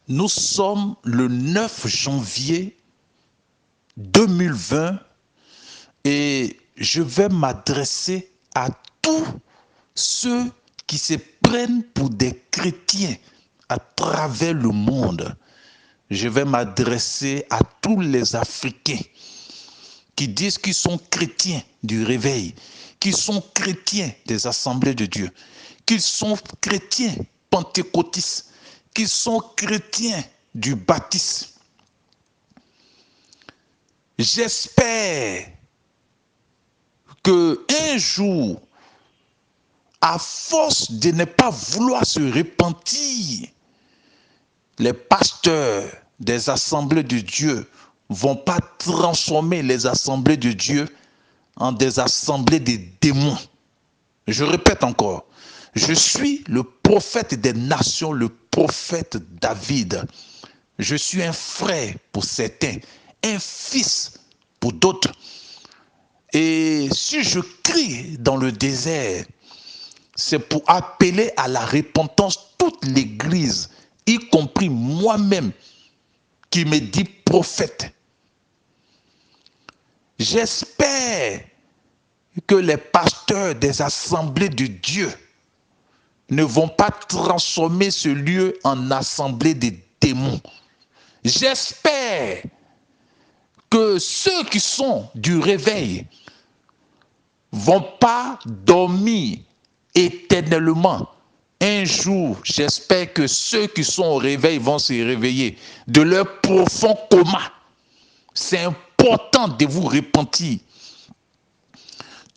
Nous sommes le 9 janvier 2020 et je vais m'adresser à tous ceux qui se prennent pour des chrétiens à travers le monde. Je vais m'adresser à tous les Africains qui disent qu'ils sont chrétiens du réveil, qu'ils sont chrétiens des assemblées de Dieu, qu'ils sont chrétiens pentecôtistes, qu'ils sont chrétiens du baptême. J'espère qu'un jour, à force de ne pas vouloir se repentir, les pasteurs des assemblées de Dieu vont pas transformer les assemblées de Dieu en des assemblées de démons. Je répète encore, je suis le prophète des nations, le prophète David. Je suis un frère pour certains, un fils pour d'autres. Et si je crie dans le désert, c'est pour appeler à la repentance toute l'Église, y compris moi-même, qui me dit prophète. J'espère que les pasteurs des assemblées de Dieu ne vont pas transformer ce lieu en assemblée de démons. J'espère que ceux qui sont du réveil vont pas dormir éternellement. Un jour, j'espère que ceux qui sont au réveil vont se réveiller de leur profond coma. C'est important de vous repentir.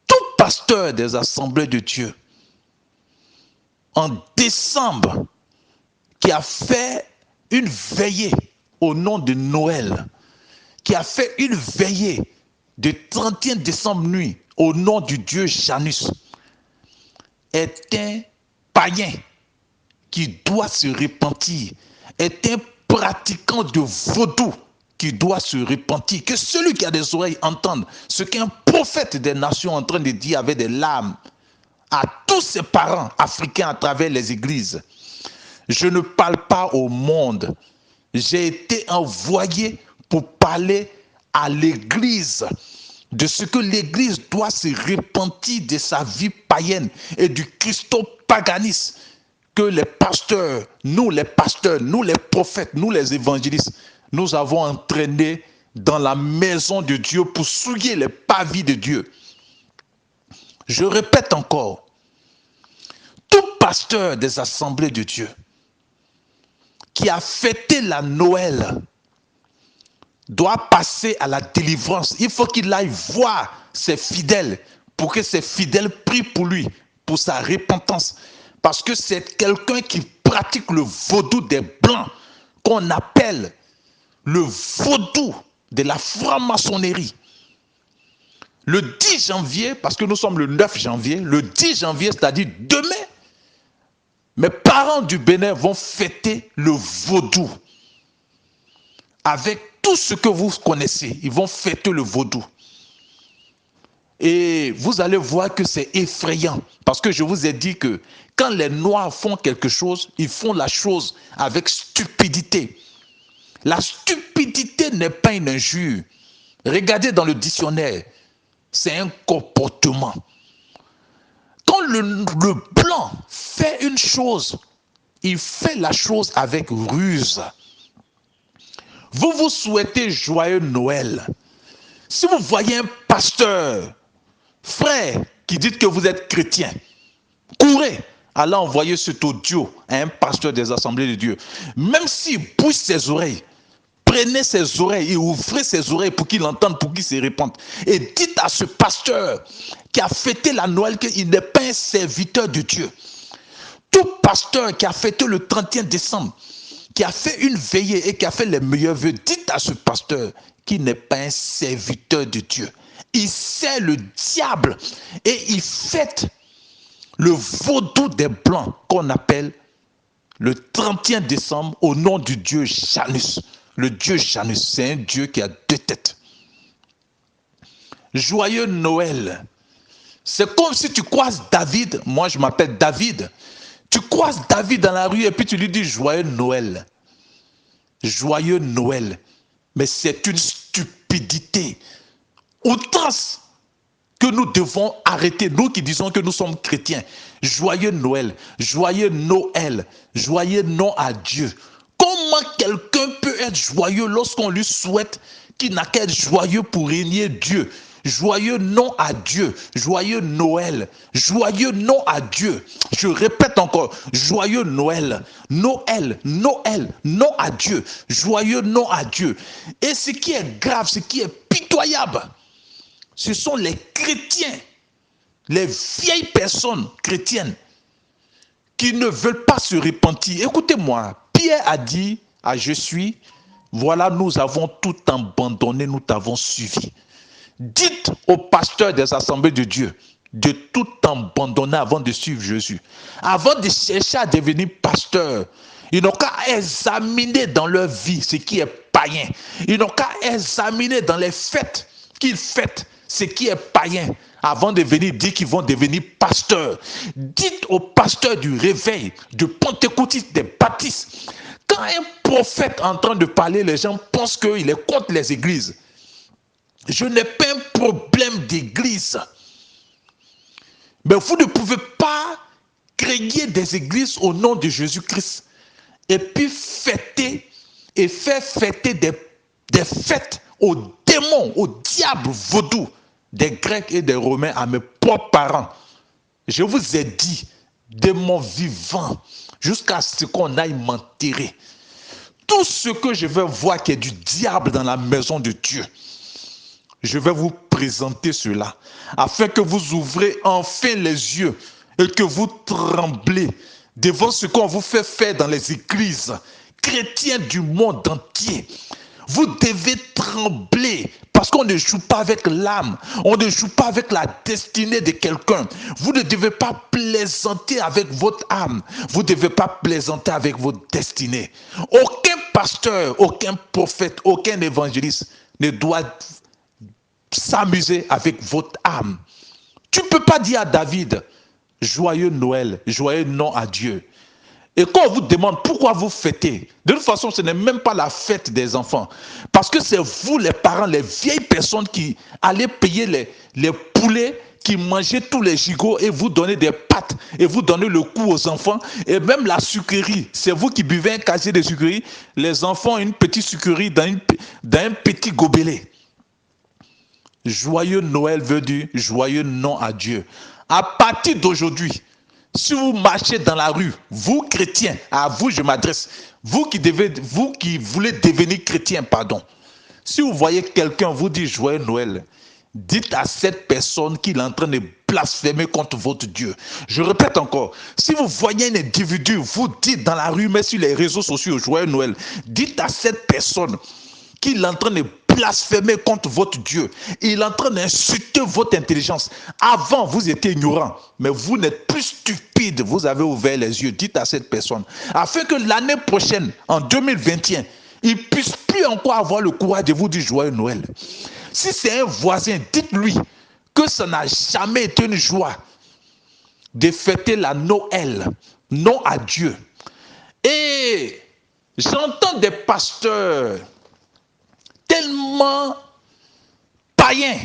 Tout pasteur des assemblées de Dieu, en décembre, qui a fait une veillée au nom de Noël, qui a fait une veillée de 31 décembre nuit au nom du Dieu Janus, est un païen qui doit se repentir, est un pratiquant de vaudou qui doit se repentir. Que celui qui a des oreilles entende ce qu'un prophète des nations est en train de dire avec des larmes à tous ses parents africains à travers les églises. Je ne parle pas au monde. J'ai été envoyé pour parler à l'église de ce que l'église doit se repentir de sa vie païenne et du christopaganisme que les pasteurs, nous les prophètes, nous les évangélistes, nous avons entraîné dans la maison de Dieu pour souiller les pavis de Dieu. Je répète encore, tout pasteur des assemblées de Dieu qui a fêté la Noël doit passer à la délivrance. Il faut qu'il aille voir ses fidèles pour que ses fidèles prient pour lui, pour sa repentance. Parce que c'est quelqu'un qui pratique le vaudou des Blancs, qu'on appelle le vaudou de la franc-maçonnerie. Le 10 janvier, parce que nous sommes le 9 janvier, le 10 janvier, c'est-à-dire demain, mes parents du Bénin vont fêter le vaudou. Avec tout ce que vous connaissez, ils vont fêter le vaudou. Et vous allez voir que c'est effrayant. Parce que je vous ai dit que quand les Noirs font quelque chose, ils font la chose avec stupidité. La stupidité n'est pas une injure. Regardez dans le dictionnaire, c'est un comportement. Quand le blanc fait une chose, il fait la chose avec ruse. Vous vous souhaitez joyeux Noël. Si vous voyez un pasteur, frère, qui dit que vous êtes chrétien, courez, allez envoyer cet audio à un pasteur des assemblées de Dieu. Même s'il bouge ses oreilles, prenez ses oreilles et ouvrez ses oreilles pour qu'il entende, pour qu'il se répande. Et dites à ce pasteur qui a fêté la Noël qu'il n'est pas un serviteur de Dieu. Tout pasteur qui a fêté le 31 décembre, qui a fait une veillée et qui a fait les meilleurs vœux, dites à ce pasteur qu'il n'est pas un serviteur de Dieu. Il sert le diable et il fête le vaudou des Blancs qu'on appelle le 31 décembre au nom du Dieu Janus. Le Dieu Janus, c'est un Dieu qui a deux têtes. Joyeux Noël. C'est comme si tu croises David, moi je m'appelle David, tu croises David dans la rue et puis tu lui dis joyeux Noël. Joyeux Noël. Mais c'est une stupidité. Outrance que nous devons arrêter, nous qui disons que nous sommes chrétiens. Joyeux Noël, joyeux Noël, joyeux nom à Dieu. Comment quelqu'un peut être joyeux lorsqu'on lui souhaite qu'il n'a qu'à être joyeux pour régner Dieu? Joyeux nom à Dieu, joyeux Noël, joyeux nom à Dieu. Je répète encore, joyeux Noël, Noël, Noël, nom à Dieu, joyeux nom à Dieu. Et ce qui est grave, ce qui est pitoyable, ce sont les chrétiens, les vieilles personnes chrétiennes qui ne veulent pas se repentir. Écoutez-moi, Pierre a dit à Je suis, voilà, nous avons tout abandonné, nous t'avons suivi. Dites aux pasteurs des assemblées de Dieu de tout abandonner avant de suivre Jésus. Avant de chercher à devenir pasteur, ils n'ont qu'à examiner dans leur vie ce qui est païen. Ils n'ont qu'à examiner dans les fêtes qu'ils fêtent ce qui est païen avant de venir dire qu'ils vont devenir pasteurs. Dites aux pasteurs du réveil, de pentecôtistes, des baptistes, quand un prophète est en train de parler, les gens pensent qu'il est contre les églises. Je n'ai pas un problème d'église. Mais vous ne pouvez pas créer des églises au nom de Jésus-Christ et puis fêter et faire fêter des fêtes aux démons, aux diables vaudous des Grecs et des Romains à mes propres parents. Je vous ai dit, démons vivants, jusqu'à ce qu'on aille m'enterrer. Tout ce que je vais voir qui est du diable dans la maison de Dieu, je vais vous présenter cela, afin que vous ouvrez enfin les yeux et que vous tremblez devant ce qu'on vous fait faire dans les églises chrétiennes du monde entier. Vous devez trembler parce qu'on ne joue pas avec l'âme, on ne joue pas avec la destinée de quelqu'un. Vous ne devez pas plaisanter avec votre âme, vous ne devez pas plaisanter avec votre destinée. Aucun pasteur, aucun prophète, aucun évangéliste ne doit s'amuser avec votre âme. Tu ne peux pas dire à David, joyeux Noël, joyeux nom à Dieu. Et quand on vous demande pourquoi vous fêtez, de toute façon, ce n'est même pas la fête des enfants. Parce que c'est vous, les parents, les vieilles personnes qui allez payer les poulets, qui mangez tous les gigots et vous donnez des pâtes et vous donnez le coup aux enfants. Et même la sucrerie, c'est vous qui buvez un casier de sucrerie. Les enfants ont une petite sucrerie dans un petit gobelet. Joyeux Noël veut dire joyeux nom à Dieu. À partir d'aujourd'hui, si vous marchez dans la rue, vous chrétiens, à vous je m'adresse, vous qui voulez devenir chrétien, pardon. Si vous voyez quelqu'un vous dire joyeux Noël, dites à cette personne qu'il est en train de blasphémer contre votre Dieu. Je répète encore, si vous voyez un individu vous dites dans la rue, mais sur les réseaux sociaux, joyeux Noël, dites à cette personne qu'il est en train de blasphémer contre votre Dieu. Il est en train d'insulter votre intelligence. Avant, vous étiez ignorant, mais vous n'êtes plus stupide. Vous avez ouvert les yeux. Dites à cette personne, afin que l'année prochaine, en 2021, il ne puisse plus encore avoir le courage de vous dire joyeux Noël. Si c'est un voisin, dites-lui que ça n'a jamais été une joie de fêter la Noël, non à Dieu. Et j'entends des pasteurs tellement païens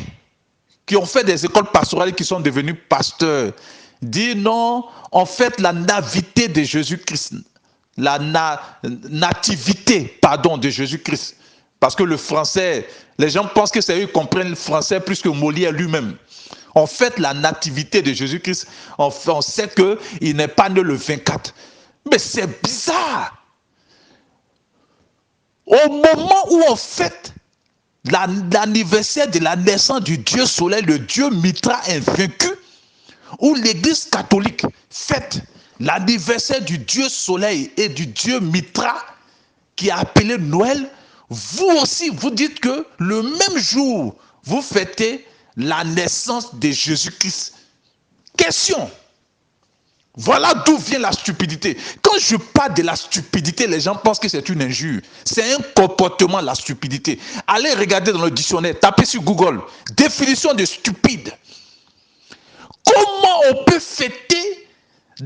qui ont fait des écoles pastorales qui sont devenus pasteurs dire non, on fête la nativité de Jésus-Christ, la nativité, pardon, de Jésus-Christ. Parce que le français, les gens pensent que c'est eux qui comprennent le français plus que Molière lui-même. On fête la nativité de Jésus-Christ, on sait qu'il n'est pas né le 24. Mais c'est bizarre. Au moment où on fête l'anniversaire de la naissance du Dieu soleil, le Dieu Mitra invaincu, où l'église catholique fête l'anniversaire du Dieu soleil et du Dieu Mitra, qui est appelé Noël, vous aussi, vous dites que le même jour, vous fêtez la naissance de Jésus-Christ. Question. Voilà d'où vient la stupidité. Quand je parle de la stupidité, les gens pensent que c'est une injure. C'est un comportement, la stupidité. Allez regarder dans le dictionnaire, tapez sur Google, définition de stupide. Comment on peut fêter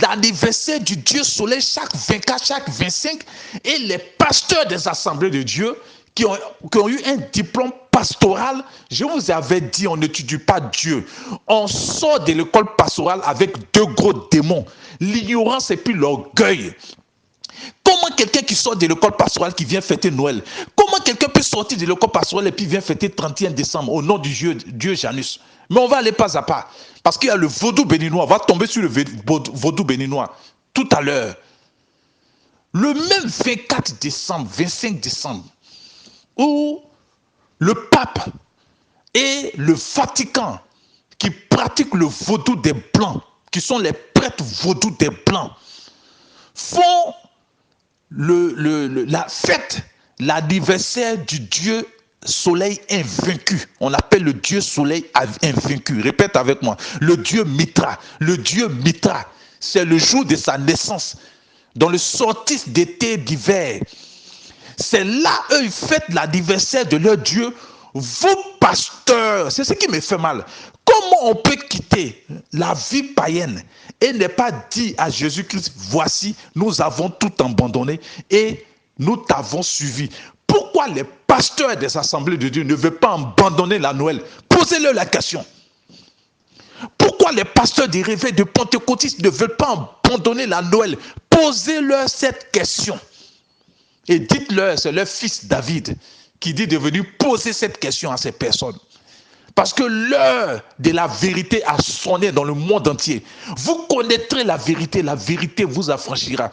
l'anniversaire du Dieu soleil chaque 24, chaque 25, et les pasteurs des assemblées de Dieu qui ont eu un diplôme pastoral, je vous avais dit, on n'étudie pas Dieu. On sort de l'école pastorale avec deux gros démons, l'ignorance et puis l'orgueil. Comment quelqu'un qui sort de l'école pastorale qui vient fêter Noël, comment quelqu'un peut sortir de l'école pastorale et puis vient fêter 31 décembre au nom du Dieu Janus? Mais on va aller pas à pas. Parce qu'il y a le vaudou béninois. On va tomber sur le vaudou béninois tout à l'heure. Le même 24 décembre, 25 décembre, où le pape et le Vatican qui pratiquent le vaudou des Blancs, qui sont les prêtres vaudous des Blancs, font la fête, l'anniversaire du Dieu soleil invaincu. On l'appelle le Dieu soleil invaincu. Répète avec moi. Le Dieu Mitra. Le Dieu Mitra. C'est le jour de sa naissance. Dans le solstice d'été d'hiver. C'est là, eux, ils fêtent l'anniversaire de leur Dieu. Vous, pasteurs, c'est ce qui me fait mal. Comment on peut quitter la vie païenne et ne pas dire à Jésus-Christ, voici, nous avons tout abandonné et nous t'avons suivi. Pourquoi les pasteurs des assemblées de Dieu ne veulent pas abandonner la Noël? Posez-leur la question. Pourquoi les pasteurs des réveils de pentecôtistes ne veulent pas abandonner la Noël? Posez-leur cette question. Et dites-leur, c'est leur fils David qui dit de venir poser cette question à ces personnes. Parce que l'heure de la vérité a sonné dans le monde entier. Vous connaîtrez la vérité vous affranchira.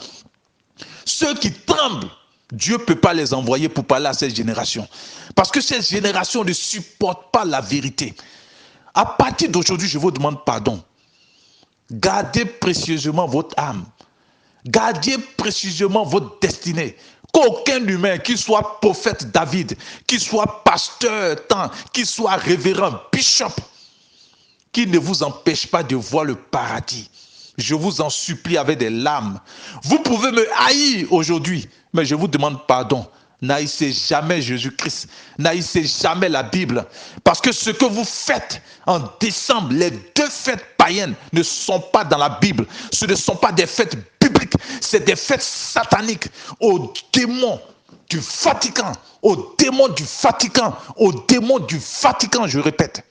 Ceux qui tremblent, Dieu ne peut pas les envoyer pour parler à cette génération. Parce que cette génération ne supporte pas la vérité. À partir d'aujourd'hui, je vous demande pardon. Gardez précieusement votre âme. Gardez précieusement votre destinée. Qu'aucun humain, qu'il soit prophète David, qu'il soit pasteur, qu'il soit révérend, bishop, qui ne vous empêche pas de voir le paradis. Je vous en supplie avec des larmes. Vous pouvez me haïr aujourd'hui, mais je vous demande pardon. N'haïssez jamais Jésus-Christ. N'haïssez jamais la Bible. Parce que ce que vous faites en décembre, les deux fêtes païennes ne sont pas dans la Bible. Ce ne sont pas des fêtes bibliques. C'est des fêtes sataniques aux démons du Vatican. Aux démons du Vatican. Aux démons du Vatican, je répète.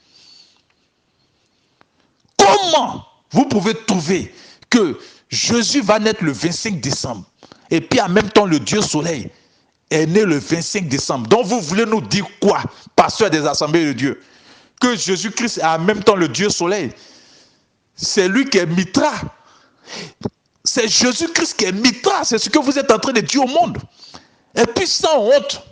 Comment vous pouvez trouver que Jésus va naître le 25 décembre et puis en même temps le Dieu soleil est né le 25 décembre. Donc vous voulez nous dire quoi, pasteur des assemblées de Dieu? Que Jésus-Christ est en même temps le Dieu soleil. C'est lui qui est Mitra. C'est Jésus-Christ qui est Mitra. C'est ce que vous êtes en train de dire au monde. Et puis sans honte,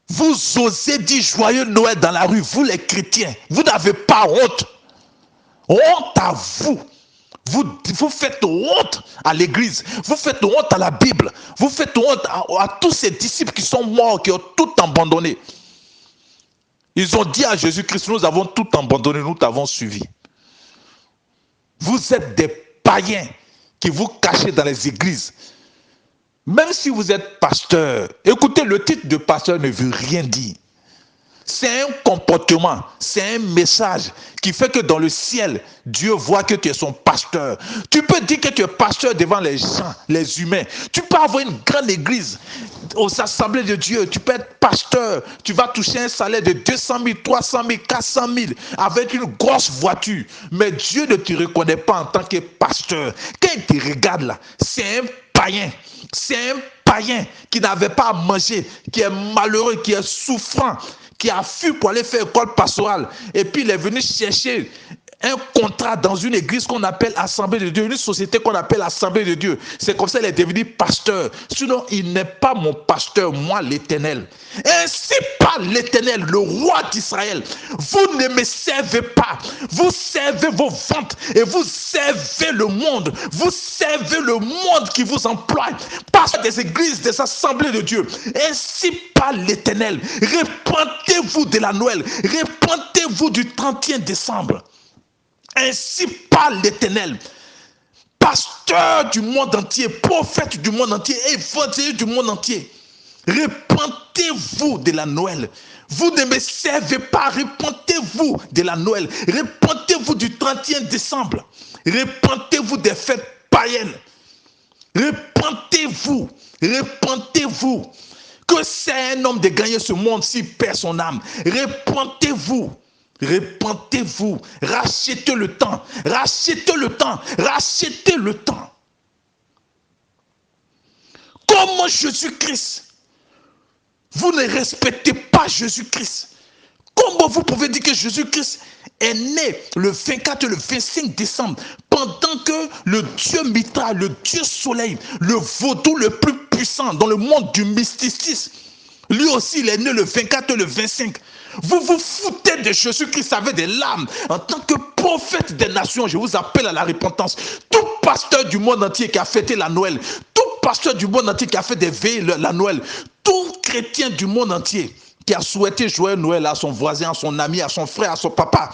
vous osez dire joyeux Noël dans la rue, vous les chrétiens. Vous n'avez pas honte. Honte à vous. Vous faites honte à l'église, vous faites honte à la Bible, vous faites honte à tous ces disciples qui sont morts, qui ont tout abandonné. Ils ont dit à Jésus-Christ, nous avons tout abandonné, nous t'avons suivi. Vous êtes des païens qui vous cachez dans les églises. Même si vous êtes pasteur, écoutez, le titre de pasteur ne veut rien dire. C'est un comportement, c'est un message qui fait que dans le ciel, Dieu voit que tu es son pasteur. Tu peux dire que tu es pasteur devant les gens, les humains. Tu peux avoir une grande église aux assemblées de Dieu. Tu peux être pasteur. Tu vas toucher un salaire de 200 000, 300 000, 400 000 avec une grosse voiture. Mais Dieu ne te reconnaît pas en tant que pasteur. Quand il te regarde là, c'est un païen. C'est un païen qui n'avait pas à manger, qui est malheureux, qui est souffrant, qui a fui pour aller faire école pastorale. Et puis il est venu chercher un contrat dans une église qu'on appelle Assemblée de Dieu, une société qu'on appelle Assemblée de Dieu. C'est comme ça qu'il est devenu pasteur. Sinon, il n'est pas mon pasteur, moi l'Éternel. Ainsi parle l'Éternel, le roi d'Israël. Vous ne me servez pas. Vous servez vos ventes et vous servez le monde. Vous servez le monde qui vous emploie. Pasteur des églises, des assemblées de Dieu. Ainsi parle l'Éternel. Repentez-vous de la Noël. Repentez-vous du 31 décembre. Ainsi parle l'Éternel, pasteur du monde entier, prophète du monde entier, évangéliste du monde entier. Repentez repentez-vous de la Noël. Vous ne me servez pas, repentez-vous de la Noël. Repentez-vous du 31 décembre. Repentez-vous des fêtes païennes. Repentez-vous, repentez-vous. Que c'est un homme de gagner ce monde s'il perd son âme. Repentez-vous. Repentez-vous, rachetez le temps, rachetez le temps, rachetez le temps. Comment Jésus-Christ, vous ne respectez pas Jésus-Christ? Comment vous pouvez dire que Jésus-Christ est né le 24 et le 25 décembre pendant que le Dieu Mitra, le Dieu Soleil, le vaudou le plus puissant dans le monde du mysticisme, lui aussi il est né le 24 et le 25. Vous vous foutez de Jésus-Christ avec des larmes. En tant que prophète des nations, je vous appelle à la repentance. Tout pasteur du monde entier qui a fêté la Noël, tout pasteur du monde entier qui a fait des veilles la Noël, tout chrétien du monde entier qui a souhaité joyeux Noël à son voisin, à son ami, à son frère, à son papa,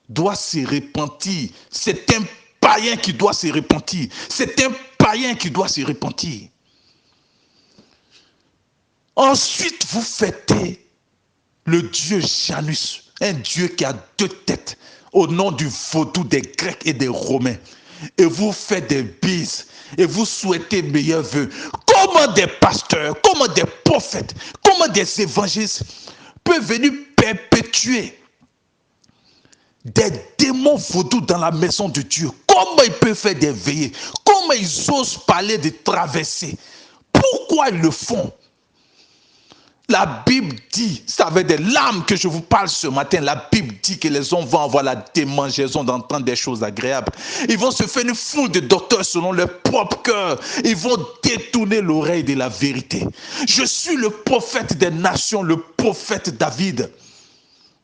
doit se repentir. C'est un païen qui doit se repentir. C'est un païen qui doit se repentir. Ensuite, vous fêtez le dieu Janus, un dieu qui a deux têtes, au nom du vaudou des Grecs et des Romains. Et vous faites des bises, et vous souhaitez meilleurs vœux. Comment des pasteurs, comment des prophètes, comment des évangélistes peuvent venir perpétuer des démons vaudous dans la maison de Dieu? Comment ils peuvent faire des veillées? Comment ils osent parler de traversées? Pourquoi ils le font? La Bible dit, c'est avec des larmes que je vous parle ce matin, la Bible dit que les hommes vont avoir la démangeaison d'entendre des choses agréables. Ils vont se faire une foule de docteurs selon leur propre cœur. Ils vont détourner l'oreille de la vérité. Je suis le prophète des nations, le prophète David.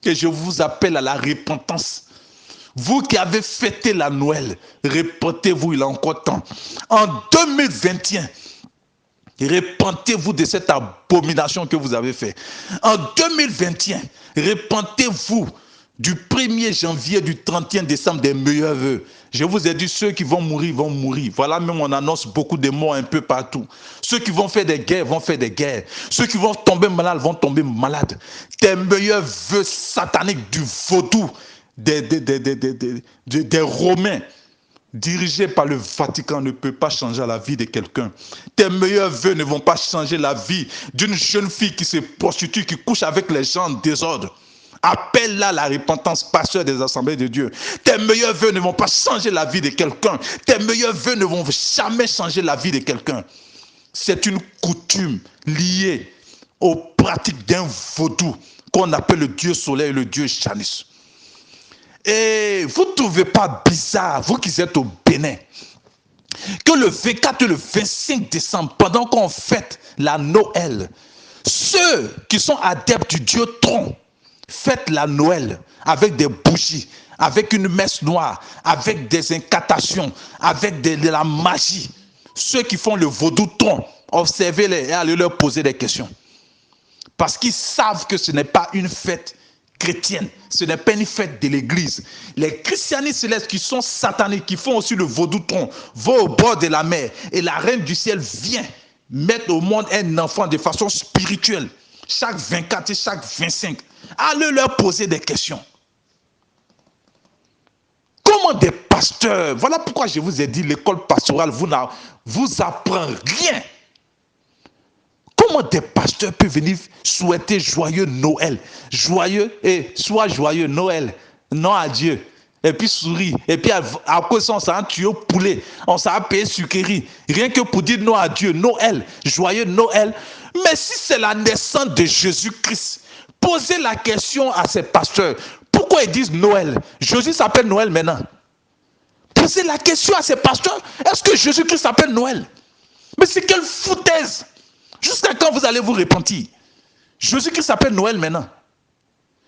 Et je vous appelle à la repentance. Vous qui avez fêté la Noël, repentez-vous, il a encore temps. En 2021, repentez-vous de cette abomination que vous avez fait. En 2021, repentez-vous du 1er janvier, du 31 décembre des meilleurs vœux. Je vous ai dit, ceux qui vont mourir, vont mourir. Voilà, même on annonce beaucoup de morts un peu partout. Ceux qui vont faire des guerres, vont faire des guerres. Ceux qui vont tomber malades, vont tomber malades. Des meilleurs vœux sataniques du vaudou, des Romains, dirigé par le Vatican, ne peut pas changer la vie de quelqu'un. Tes meilleurs vœux ne vont pas changer la vie d'une jeune fille qui se prostitue, qui couche avec les gens en désordre. Appelle-la la repentance, pasteur des assemblées de Dieu. Tes meilleurs vœux ne vont pas changer la vie de quelqu'un. Tes meilleurs vœux ne vont jamais changer la vie de quelqu'un. C'est une coutume liée aux pratiques d'un vaudou qu'on appelle le Dieu Soleil et le Dieu Janus. Et vous ne trouvez pas bizarre, vous qui êtes au Bénin, que le 24 et le 25 décembre, pendant qu'on fête la Noël, ceux qui sont adeptes du Dieu tronc fêtent la Noël avec des bougies, avec une messe noire, avec des incantations, avec de la magie. Ceux qui font le vaudou tronc, observez-les et allez leur poser des questions. Parce qu'ils savent que ce n'est pas une fête chrétienne, ce n'est pas une fête de l'église. Les christianistes célestes qui sont sataniques, qui font aussi le vaudou tronc, vont au bord de la mer et la reine du ciel vient mettre au monde un enfant de façon spirituelle. Chaque 24 et chaque 25, allez leur poser des questions. Comment des pasteurs, voilà pourquoi je vous ai dit, l'école pastorale vous apprend rien. Comment des pasteurs peuvent venir souhaiter joyeux Noël, joyeux et soit joyeux Noël, non à Dieu, et puis sourire, et puis à cause ça, on s'en tué au poulet, on s'en payé sucrerie, rien que pour dire non à Dieu, Noël, joyeux Noël. Mais si c'est la naissance de Jésus-Christ, posez la question à ces pasteurs, pourquoi ils disent Noël? Jésus s'appelle Noël maintenant. Posez la question à ces pasteurs, est-ce que Jésus-Christ s'appelle Noël? Mais c'est quelle foutaise! Jusqu'à quand vous allez vous repentir? Jésus-Christ s'appelle Noël maintenant.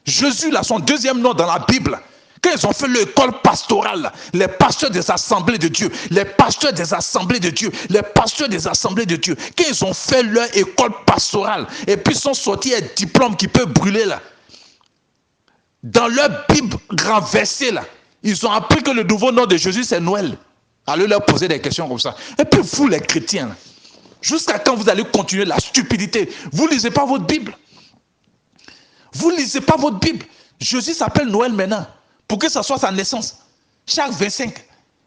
Jésus, là, son deuxième nom dans la Bible. Quand ils ont fait l'école pastorale, les pasteurs des assemblées de Dieu, les pasteurs des assemblées de Dieu, les pasteurs des assemblées de Dieu, quand ils ont fait leur école pastorale, et puis sont sortis un diplôme qui peut brûler là, dans leur Bible renversée là, ils ont appris que le nouveau nom de Jésus c'est Noël. Allez leur poser des questions comme ça. Et puis vous les chrétiens là, Jusqu'à quand vous allez continuer la stupidité? Vous ne lisez pas votre Bible. Vous ne lisez pas votre Bible. Jésus s'appelle Noël maintenant, pour que ça soit sa naissance. Chaque 25.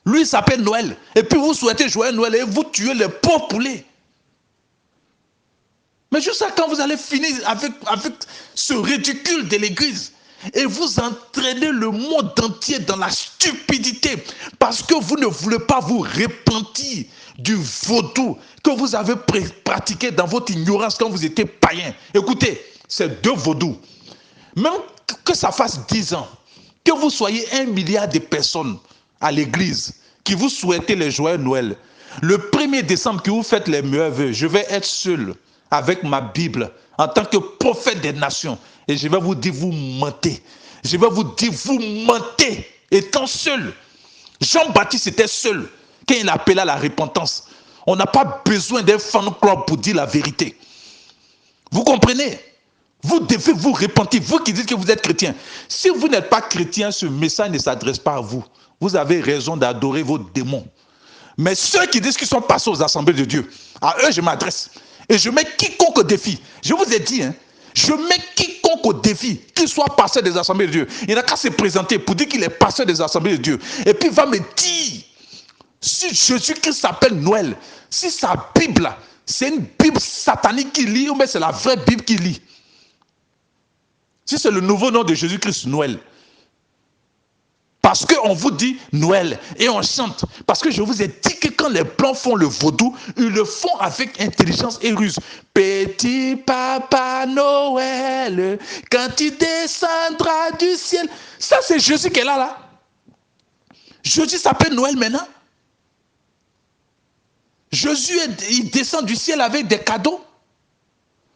Lui, il s'appelle Noël. Et puis vous souhaitez jouer Noël et vous tuez les pauvres poulets. Mais jusqu'à quand vous allez finir avec ce ridicule de l'église et vous entraînez le monde entier dans la stupidité parce que vous ne voulez pas vous repentir du vaudou que vous avez pratiqué dans votre ignorance quand vous étiez païen. Écoutez, c'est deux vaudous. Même que ça fasse 10 ans, que vous soyez 1 milliard de personnes à l'église qui vous souhaitez les joyeux Noël, le 1er décembre que vous faites les meilleurs vœux, je vais être seul avec ma Bible en tant que prophète des nations et je vais vous dire vous mentez. Je vais vous dire vous mentez étant seul. Jean-Baptiste était seul quand il appelait à la repentance. On n'a pas besoin d'un fan club pour dire la vérité. Vous comprenez? Vous devez vous repentir, vous qui dites que vous êtes chrétien. Si vous n'êtes pas chrétien, ce message ne s'adresse pas à vous. Vous avez raison d'adorer vos démons. Mais ceux qui disent qu'ils sont passés aux assemblées de Dieu, à eux je m'adresse. Et je mets quiconque au défi. Je vous ai dit, je mets quiconque au défi, qu'il soit passé des assemblées de Dieu. Il n'a qu'à se présenter pour dire qu'il est passé des assemblées de Dieu. Et puis il va me dire, si Jésus-Christ s'appelle Noël, si sa Bible, c'est une Bible satanique qu'il lit, ou bien c'est la vraie Bible qu'il lit. Si c'est le nouveau nom de Jésus-Christ, Noël. Parce qu'on vous dit Noël et on chante. Parce que je vous ai dit que quand les Blancs font le vaudou, ils le font avec intelligence et ruse. Petit Papa Noël, quand tu descendras du ciel. Ça, c'est Jésus qui est là. Jésus s'appelle Noël maintenant. Jésus, il descend du ciel avec des cadeaux.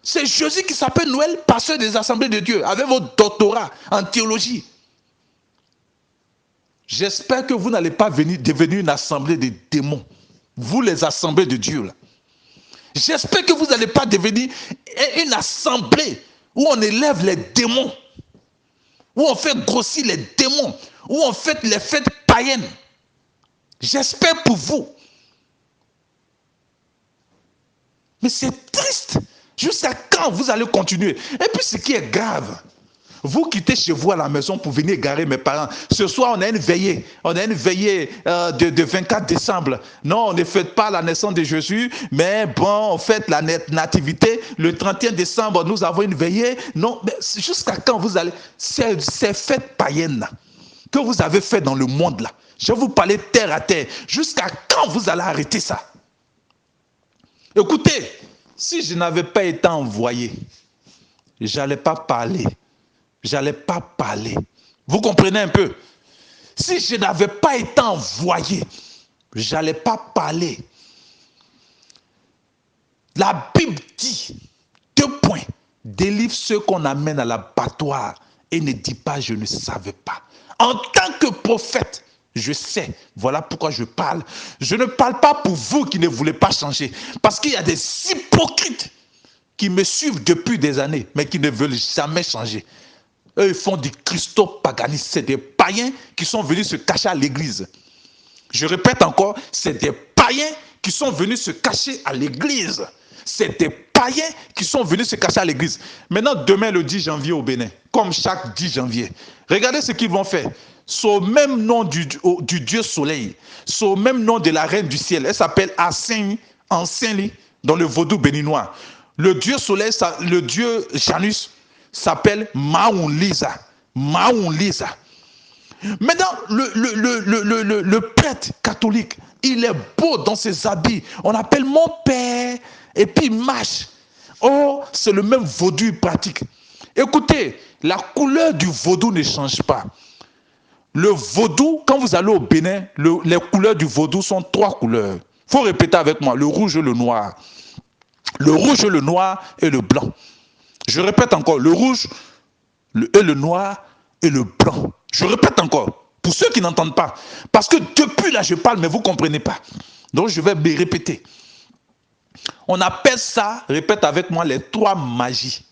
C'est Jésus qui s'appelle Noël, pasteur des assemblées de Dieu, avec votre doctorat en théologie. J'espère que vous n'allez pas devenir une assemblée de démons. Vous, les assemblées de Dieu, là. J'espère que vous n'allez pas devenir une assemblée où on élève les démons, où on fait grossir les démons, où on fait les fêtes païennes. J'espère pour vous. Mais c'est triste. Jusqu'à quand vous allez continuer? Et puis ce qui est grave, vous quittez chez vous à la maison pour venir garer mes parents. Ce soir, on a une veillée. On a une veillée de 24 décembre. Non, on ne fête pas la naissance de Jésus, mais bon, on fête la nativité. Le 31 décembre, nous avons une veillée. Non, mais jusqu'à quand vous allez... Ces fêtes païennes là, que vous avez fait dans le monde là, je vais vous parler terre à terre. Jusqu'à quand vous allez arrêter ça? Écoutez, si je n'avais pas été envoyé, je n'allais pas parler. J'allais pas parler. Vous comprenez un peu? Si je n'avais pas été envoyé, j'allais pas parler. La Bible dit, 2 points, délivre ceux qu'on amène à l'abattoir et ne dis pas je ne savais pas. En tant que prophète, je sais, voilà pourquoi je parle. Je ne parle pas pour vous qui ne voulez pas changer, parce qu'il y a des hypocrites qui me suivent depuis des années, mais qui ne veulent jamais changer. Eux, ils font du christo-paganisme. C'est des païens qui sont venus se cacher à l'église. Je répète encore, c'est des païens qui sont venus se cacher à l'église. C'est des païens qui sont venus se cacher à l'église. Maintenant, demain, le 10 janvier au Bénin, comme chaque 10 janvier, regardez ce qu'ils vont faire. C'est au même nom du Dieu Soleil, c'est au même nom de la Reine du Ciel. Elle s'appelle Asenli, dans le vaudou béninois. Le Dieu Soleil, le Dieu Janus, s'appelle Maoun-Lisa. Maoun-Lisa. Maintenant, le prêtre catholique, il est beau dans ses habits. On appelle mon père, et puis il marche. Oh, c'est le même vaudou pratique. Écoutez, la couleur du vaudou ne change pas. Le vaudou, quand vous allez au Bénin, les couleurs du vaudou sont 3 couleurs. Il faut répéter avec moi, le rouge et le noir. Le rouge, le noir et le blanc. Je répète encore, le rouge, le noir et le blanc. Je répète encore, pour ceux qui n'entendent pas. Parce que depuis là, je parle, mais vous ne comprenez pas. Donc, je vais me répéter. On appelle ça, répète avec moi, les 3 magies.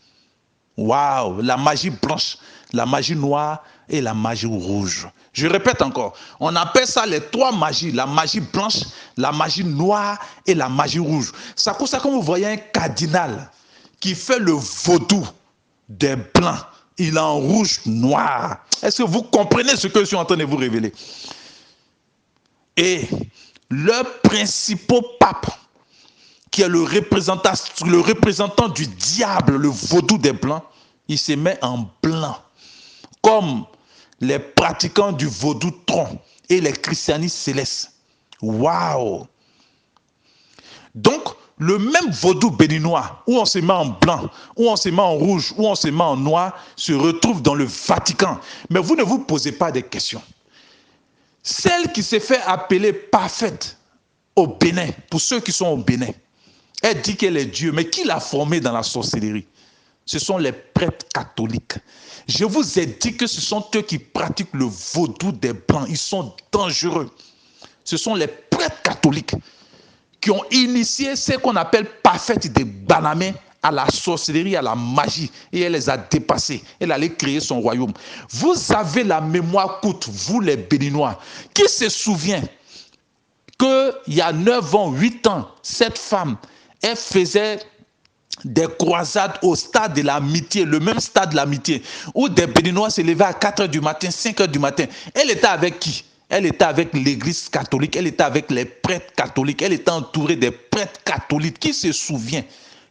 Waouh, la magie blanche, la magie noire et la magie rouge. Je répète encore, on appelle ça les trois magies, la magie blanche, la magie noire et la magie rouge. C'est pour ça que vous voyez un cardinal qui fait le vaudou des blancs. Il est en rouge noir. Est-ce que vous comprenez ce que je suis en train de vous révéler? Et le principal pape, qui est le représentant du diable, le vaudou des blancs, il se met en blanc. Comme les pratiquants du vaudou tronc et les christianistes célestes. Waouh! Donc, le même vaudou béninois, où on se met en blanc, où on se met en rouge, où on se met en noir, se retrouve dans le Vatican. Mais vous ne vous posez pas des questions. Celle qui s'est fait appeler parfaite au Bénin, pour ceux qui sont au Bénin, elle dit qu'elle est Dieu, mais qui l'a formée dans la sorcellerie? Ce sont les prêtres catholiques. Je vous ai dit que ce sont eux qui pratiquent le vaudou des blancs. Ils sont dangereux. Ce sont les prêtres catholiques qui ont initié ce qu'on appelle parfaite des Banamé à la sorcellerie, à la magie. Et elle les a dépassés. Elle allait créer son royaume. Vous avez la mémoire courte, vous les Béninois. Qui se souvient qu'il y a 9 ans, 8 ans, cette femme, elle faisait des croisades au stade de l'amitié, le même stade de l'amitié, où des Béninois se levaient à 4 h du matin, 5 h du matin. Elle était avec qui? Elle était avec l'église catholique, elle était avec les prêtres catholiques, elle était entourée des prêtres catholiques. Qui se souvient?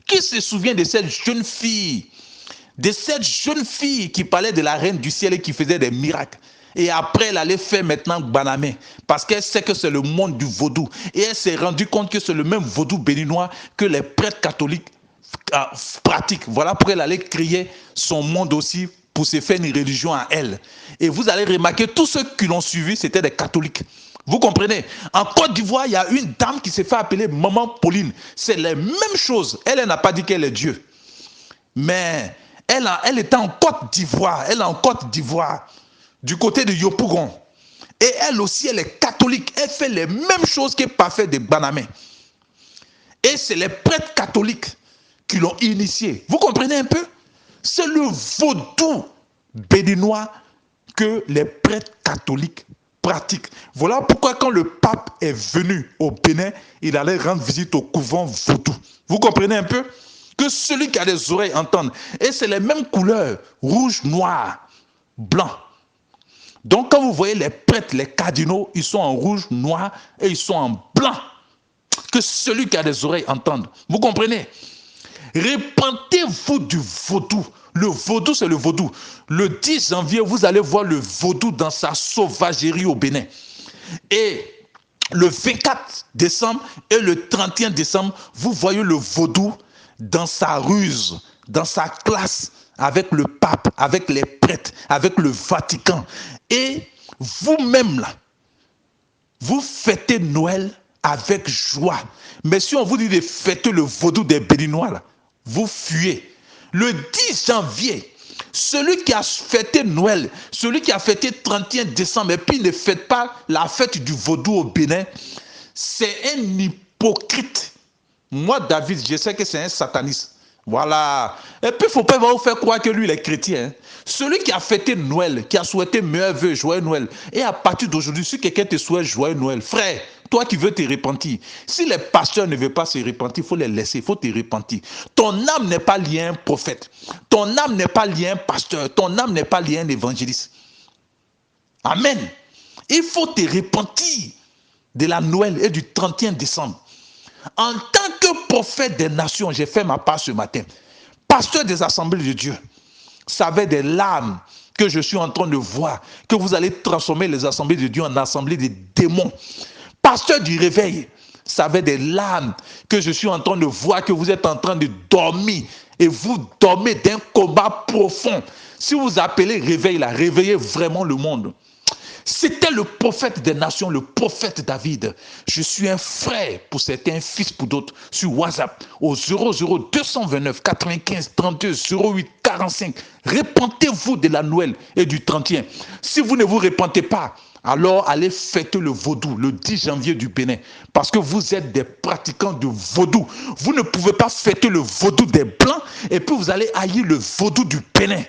Qui se souvient de cette jeune fille? De cette jeune fille qui parlait de la reine du ciel et qui faisait des miracles. Et après, elle allait faire maintenant Banamé, parce qu'elle sait que c'est le monde du vaudou. Et elle s'est rendue compte que c'est le même vaudou béninois que les prêtres catholiques pratiquent. Voilà pourquoi elle allait créer son monde aussi pour se faire une religion à elle. Et vous allez remarquer, tous ceux qui l'ont suivi, c'était des catholiques. Vous comprenez? En Côte d'Ivoire, il y a une dame qui s'est fait appeler Maman Pauline. C'est les mêmes choses. Elle n'a pas dit qu'elle est Dieu. Mais elle était en Côte d'Ivoire. Elle est en Côte d'Ivoire, du côté de Yopougon. Et elle aussi, elle est catholique. Elle fait les mêmes choses que Parfait de Banamé. Et c'est les prêtres catholiques qui l'ont initié. Vous comprenez un peu? C'est le vaudou béninois que les prêtres catholiques pratiquent. Voilà pourquoi quand le pape est venu au Bénin, il allait rendre visite au couvent vaudou. Vous comprenez un peu? Que celui qui a des oreilles entende. Et c'est les mêmes couleurs, rouge, noir, blanc. Donc quand vous voyez les prêtres, les cardinaux, ils sont en rouge, noir et ils sont en blanc. Que celui qui a des oreilles entende. Vous comprenez? Répentez-vous du vaudou. Le vaudou, c'est le vaudou. Le 10 janvier, vous allez voir le vaudou dans sa sauvagerie au Bénin. Et le 24 décembre et le 31 décembre, vous voyez le vaudou dans sa ruse, dans sa classe, avec le pape, avec les prêtres, avec le Vatican. Et vous-même, là, vous fêtez Noël avec joie. Mais si on vous dit de fêter le vaudou des Béninois, là, vous fuyez. Le 10 janvier, celui qui a fêté Noël, celui qui a fêté 31 décembre, et puis ne fête pas la fête du vaudou au Bénin, c'est un hypocrite. Moi, David, je sais que c'est un sataniste. Voilà. Et puis, il ne faut pas vous faire croire que lui, il est chrétien. Hein. Celui qui a fêté Noël, qui a souhaité meilleurs vœux, joyeux Noël, et à partir d'aujourd'hui, si quelqu'un te souhaite joyeux Noël, frère, toi qui veux te repentir, si les pasteurs ne veulent pas se repentir, il faut les laisser, il faut te repentir. Ton âme n'est pas liée à un prophète. Ton âme n'est pas liée à un pasteur. Ton âme n'est pas liée à un évangéliste. Amen. Il faut te repentir de la Noël et du 31 décembre. En tant que prophète des nations, j'ai fait ma part ce matin. Pasteur des assemblées de Dieu, savez des larmes que je suis en train de voir, que vous allez transformer les assemblées de Dieu en assemblées de démons. Pasteur du réveil, savez des larmes que je suis en train de voir, que vous êtes en train de dormir et vous dormez d'un combat profond. Si vous appelez réveil là, réveillez vraiment le monde. C'était le prophète des nations, le prophète David. Je suis un frère pour certains, un fils pour d'autres, sur WhatsApp, au 00229 95 32 08 45. Repentez-vous de la Noël et du 31. Si vous ne vous repentez pas, alors allez fêter le vaudou le 10 janvier du Bénin. Parce que vous êtes des pratiquants de vaudou. Vous ne pouvez pas fêter le vaudou des Blancs et puis vous allez haïr le vaudou du Bénin.